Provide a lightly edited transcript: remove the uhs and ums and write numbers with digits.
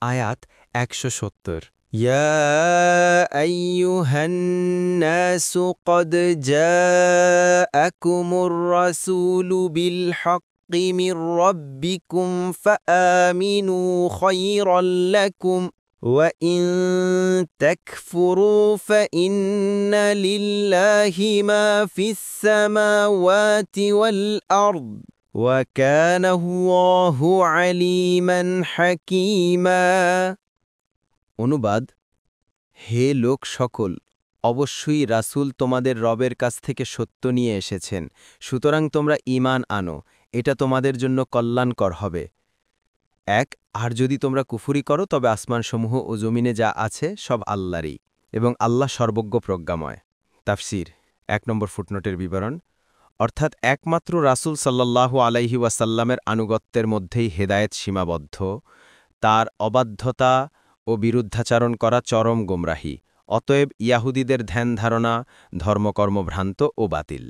আয়াত ১৭০ يا أيها الناس قد جاءكم الرسول بالحق من ربكم فآمنوا خيرا لكم وإن تكفروا فإن لله ما في السماوات والأرض وكان الله عليما حكيما অনুবাদ হে লোক সকল অবশ্যই রাসূল তোমাদের রবের কাছ থেকে সত্য নিয়ে এসেছেন সুতরাং তোমরা ঈমান আনো এটা তোমাদের জন্য কল্যাণকর হবে আর যদি তোমরা কুফরি করো তবে আসমানসমূহ ও জমিনে যা আছে সব আল্লাহরই এবং আল্লাহ সর্বজ্ঞ প্রজ্ঞাময় তাফসীর ১ নম্বর ফুটনোটের বিবরণ অর্থাৎ একমাত্র রাসূল সাল্লাল্লাহু আলাইহি ওয়াসাল্লামের আনুগত্যের মধ্যেই হেদায়েত সীমাবদ্ধ তার অবাধ্যতা ও বিরুদ্ধাচারণ করা চরম গোমরাহী অতএব ইয়াহুদীদের ধ্যান ধারণা ধর্মকর্মভ্রান্ত ও বাতিল